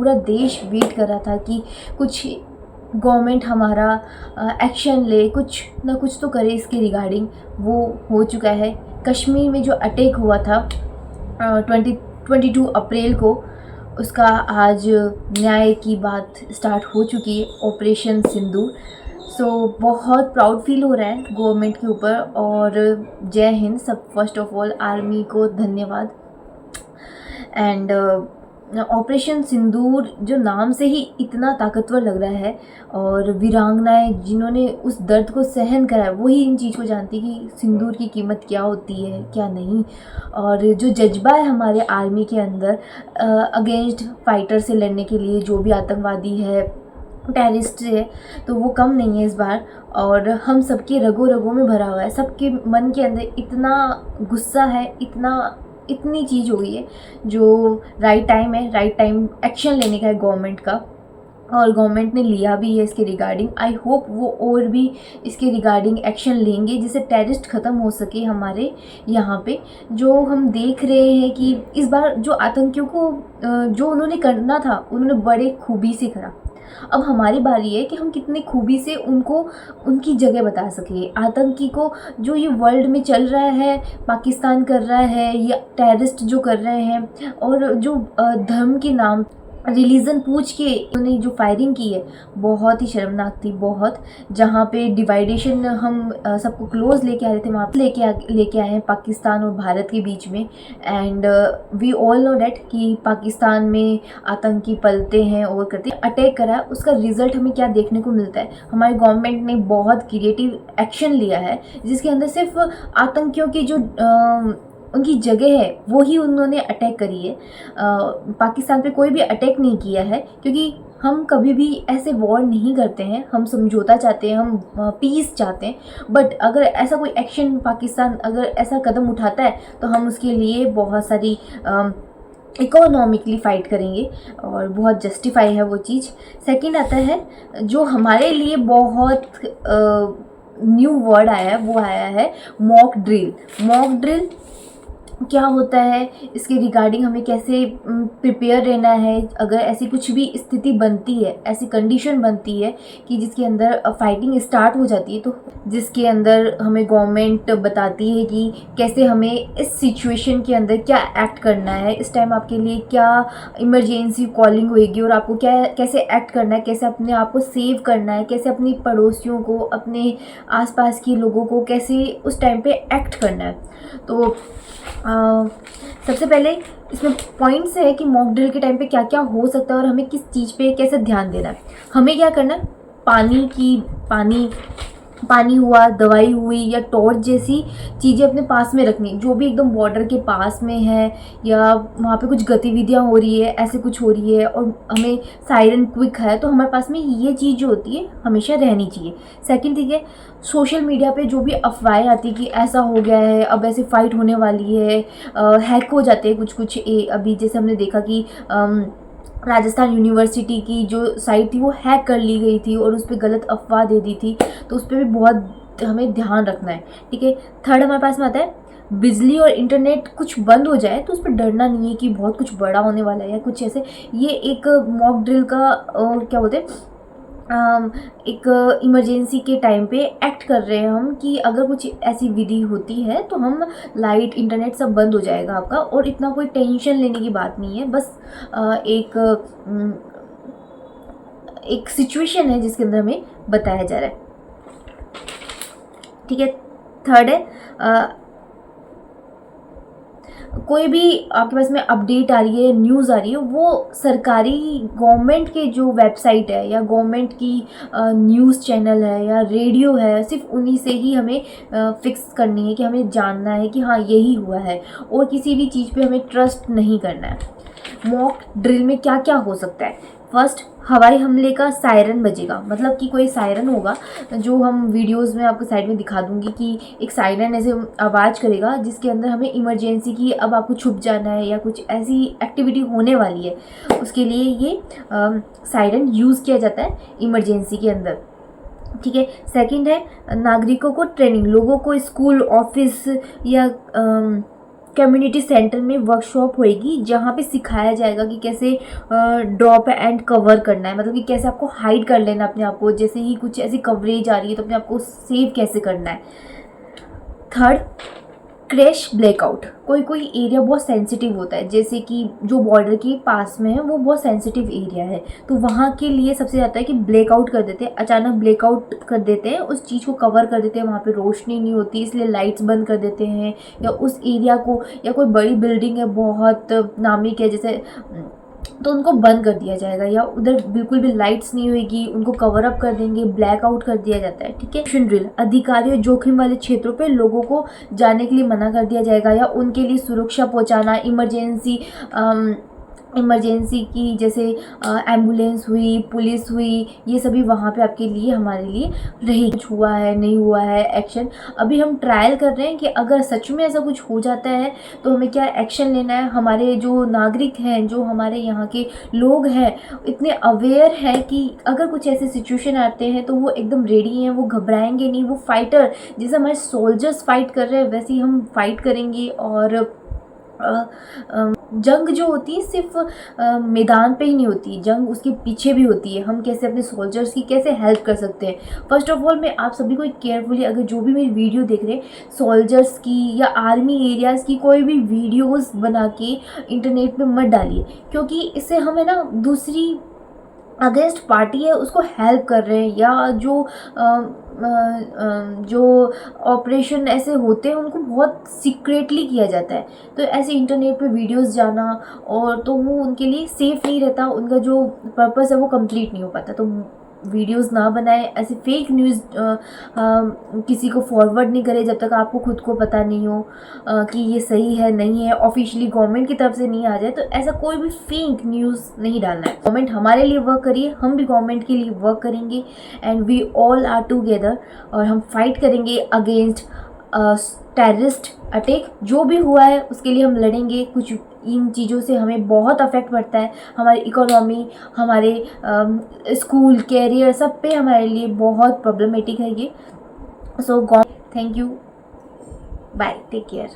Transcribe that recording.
पूरा देश वेट कर रहा था कि कुछ गवर्नमेंट हमारा एक्शन ले, कुछ ना कुछ तो करे इसके रिगार्डिंग। वो हो चुका है। कश्मीर में जो अटैक हुआ था 22 अप्रैल को, उसका आज न्याय की बात स्टार्ट हो चुकी है, ऑपरेशन सिंदूर। सो बहुत प्राउड फील हो रहा है गवर्नमेंट के ऊपर। और जय हिंद सब, फर्स्ट ऑफ ऑल आर्मी को धन्यवाद। एंड ऑपरेशन सिंदूर जो नाम से ही इतना ताकतवर लग रहा है, और वीरांगनाएं जिन्होंने उस दर्द को सहन करा है वही इन चीज़ को जानती कि सिंदूर की कीमत क्या होती है क्या नहीं। और जो जज्बा है हमारे आर्मी के अंदर अगेंस्ट फाइटर से लड़ने के लिए, जो भी आतंकवादी है, टेररिस्ट है, तो वो कम नहीं है इस बार। और हम सबके रगों रगों में भरा हुआ है, सबके मन के अंदर इतना गुस्सा है, इतनी चीज़ हो गई है। जो राइट टाइम है, राइट टाइम एक्शन लेने का है गवर्नमेंट का, और गवर्नमेंट ने लिया भी है इसके रिगार्डिंग। आई होप वो और भी इसके रिगार्डिंग एक्शन लेंगे जिससे टेररिस्ट ख़त्म हो सके हमारे यहाँ पे। जो हम देख रहे हैं कि इस बार जो आतंकियों को जो उन्होंने करना था उन्होंने बड़े खूबी से करा। अब हमारी बारी है कि हम कितने खूबी से उनको उनकी जगह बता सकें। आतंकी को जो ये वर्ल्ड में चल रहा है, पाकिस्तान कर रहा है, या टेररिस्ट जो कर रहे हैं, और जो धर्म के नाम रिलीजन पूछ के उन्होंने जो फायरिंग की है, बहुत ही शर्मनाक थी। बहुत, जहाँ पे डिवाइडेशन हम सबको क्लोज लेके आ रहे थे, वहाँ पे लेके आए हैं पाकिस्तान और भारत के बीच में। And we all know that कि पाकिस्तान में आतंकी पलते हैं और करते हैं। अटैक करा है, उसका रिजल्ट हमें क्या देखने को मिलता है? हमारे गवर्नमेंट ने बहुत क्रिएटिव एक्शन लिया है जिसके अंदर सिर्फ आतंकियों की जो उनकी जगह है वो ही उन्होंने अटैक करी है। पाकिस्तान पे कोई भी अटैक नहीं किया है, क्योंकि हम कभी भी ऐसे वॉर नहीं करते हैं। हम समझौता चाहते हैं, हम पीस चाहते हैं। बट अगर ऐसा कोई एक्शन पाकिस्तान अगर ऐसा कदम उठाता है तो हम उसके लिए बहुत सारी इकोनॉमिकली फ़ाइट करेंगे, और बहुत जस्टिफाई है वो चीज़। सेकंड आता है जो हमारे लिए बहुत न्यू वर्ड आया है, वो आया है मॉक ड्रिल। मॉक ड्रिल क्या होता है, इसके रिगार्डिंग हमें कैसे प्रिपेयर रहना है अगर ऐसी कुछ भी स्थिति बनती है, ऐसी कंडीशन बनती है कि जिसके अंदर फाइटिंग स्टार्ट हो जाती है, तो जिसके अंदर हमें गवर्नमेंट बताती है कि कैसे हमें इस सिचुएशन के अंदर क्या एक्ट करना है, इस टाइम आपके लिए क्या इमरजेंसी कॉलिंग होएगी और आपको क्या कैसे एक्ट करना है, कैसे अपने आप को सेव करना है, कैसे अपनी पड़ोसियों को, अपने आसपास के लोगों को कैसे उस टाइम पे एक्ट करना है। तो सबसे पहले इसमें पॉइंट्स है कि मॉक ड्रिल के टाइम पे क्या क्या हो सकता है और हमें किस चीज़ पे कैसे ध्यान देना है। हमें क्या करना है, पानी हुआ, दवाई हुई, या टॉर्च जैसी चीज़ें अपने पास में रखनी, जो भी एकदम बॉर्डर के पास में है या वहाँ पे कुछ गतिविधियाँ हो रही है, ऐसे कुछ हो रही है और हमें सायरन क्विक है, तो हमारे पास में ये चीज़ जो होती है हमेशा रहनी चाहिए। सेकंड ठीक है, सोशल मीडिया पे जो भी अफवाहें आती कि ऐसा हो गया है, अब ऐसे फाइट होने वाली है, हैक हो जाते हैं कुछ अभी जैसे हमने देखा कि राजस्थान यूनिवर्सिटी की जो साइट थी वो हैक कर ली गई थी और उस पर गलत अफवाह दे दी थी, तो उस पर भी बहुत हमें ध्यान रखना है। ठीक है, थर्ड हमारे पास में आता है बिजली और इंटरनेट कुछ बंद हो जाए तो उस पर डरना नहीं है कि बहुत कुछ बड़ा होने वाला है या कुछ ऐसे। ये एक मॉक ड्रिल का क्या बोलते हैं, एक इमरजेंसी के टाइम पे एक्ट कर रहे हैं हम कि अगर कुछ ऐसी विधि होती है तो हम लाइट इंटरनेट सब बंद हो जाएगा आपका, और इतना कोई टेंशन लेने की बात नहीं है। बस एक सिचुएशन है जिसके अंदर हमें बताया जा रहा है। ठीक है, थर्ड है कोई भी आपके पास में अपडेट आ रही है, न्यूज़ आ रही है, वो सरकारी गवर्नमेंट के जो वेबसाइट है या गवर्नमेंट की न्यूज़ चैनल है या रेडियो है, सिर्फ उन्हीं से ही हमें फिक्स करनी है कि हमें जानना है कि हाँ यही हुआ है, और किसी भी चीज़ पे हमें ट्रस्ट नहीं करना है। मॉक ड्रिल में क्या क्या हो सकता है? फर्स्ट, हवाई हमले का सायरन बजेगा, मतलब कि कोई सायरन होगा जो हम वीडियोस में आपको साइड में दिखा दूंगी कि एक सायरन ऐसे आवाज़ करेगा जिसके अंदर हमें इमरजेंसी की, अब आपको छुप जाना है या कुछ ऐसी एक्टिविटी होने वाली है, उसके लिए ये सायरन यूज़ किया जाता है इमरजेंसी के अंदर। ठीक है, सेकंड है नागरिकों को ट्रेनिंग, लोगों को स्कूल, ऑफिस या कम्युनिटी सेंटर में वर्कशॉप होएगी जहाँ पे सिखाया जाएगा कि कैसे ड्रॉप एंड कवर करना है, मतलब कि कैसे आपको हाइड कर लेना अपने आप को, जैसे ही कुछ ऐसी कवरेज आ रही है तो अपने आप को सेव कैसे करना है। Third, crash blackout. कोई कोई एरिया बहुत सेंसिटिव होता है, जैसे कि जो बॉर्डर के पास में है वो बहुत सेंसिटिव एरिया है, तो वहाँ के लिए सबसे ज़्यादा है कि ब्लैकआउट कर देते हैं, अचानक ब्लैकआउट कर देते हैं, उस चीज़ को कवर कर देते हैं, वहाँ पे रोशनी नहीं होती इसलिए लाइट्स बंद कर देते हैं, या उस एरिया को, या कोई बड़ी बिल्डिंग है बहुत नामी है जैसे, तो उनको बंद कर दिया जाएगा, या उधर बिल्कुल भी लाइट्स नहीं होगी, उनको कवर अप कर देंगे, ब्लैक आउट कर दिया जाता है। ठीक है। एक्शन ड्रिल, अधिकारी और जोखिम वाले क्षेत्रों पे लोगों को जाने के लिए मना कर दिया जाएगा, या उनके लिए सुरक्षा पहुंचाना, इमरजेंसी की जैसे एम्बुलेंस हुई, पुलिस हुई, ये सभी वहाँ पे आपके लिए, हमारे लिए रही। कुछ हुआ है नहीं हुआ है एक्शन, अभी हम ट्रायल कर रहे हैं कि अगर सच में ऐसा कुछ हो जाता है तो हमें क्या एक्शन लेना है। हमारे जो नागरिक हैं, जो हमारे यहाँ के लोग हैं, इतने अवेयर हैं कि अगर कुछ ऐसे सिचुएशन आते हैं तो वो एकदम रेडी हैं, वो घबराएंगे नहीं, वो फाइटर, जैसे हमारे सोल्जर्स फाइट कर रहे हैं वैसे ही हम फाइट करेंगे। और जंग जो होती है सिर्फ मैदान पे ही नहीं होती, जंग उसके पीछे भी होती है, हम कैसे अपने सोल्जर्स की कैसे हेल्प कर सकते हैं। फर्स्ट ऑफ ऑल मैं आप सभी को केयरफुली, अगर जो भी मेरी वीडियो देख रहे हैं, सोल्जर्स की या आर्मी एरियाज़ की कोई भी वीडियोस बना के इंटरनेट पे मत डालिए, क्योंकि इससे हमें ना दूसरी अगेंस्ट पार्टी है उसको हेल्प कर रहे हैं, या जो ऑपरेशन ऐसे होते हैं उनको बहुत सीक्रेटली किया जाता है, तो ऐसे इंटरनेट पे वीडियोस जाना, और तो वो उनके लिए सेफ़ नहीं रहता, उनका जो पर्पस है वो कंप्लीट नहीं हो पाता। तो वीडियोस ना बनाएं, ऐसे फेक न्यूज़ किसी को फॉरवर्ड नहीं करें जब तक आपको खुद को पता नहीं हो कि ये सही है नहीं है, ऑफिशियली गवर्नमेंट की तरफ से नहीं आ जाए, तो ऐसा कोई भी फेक न्यूज़ नहीं डालना है। गवर्नमेंट हमारे लिए वर्क करिए, हम भी गवर्नमेंट के लिए वर्क करेंगे, and we all are together, और हम फाइट करेंगे अगेंस्ट टेररिस्ट अटैक। जो भी हुआ है उसके लिए हम लड़ेंगे। कुछ इन चीज़ों से हमें बहुत अफेक्ट पड़ता है, हमारी इकोनॉमी, हमारे स्कूल, कैरियर, सब पे हमारे लिए बहुत प्रॉब्लमेटिक है ये। So god, thank you, bye, take care.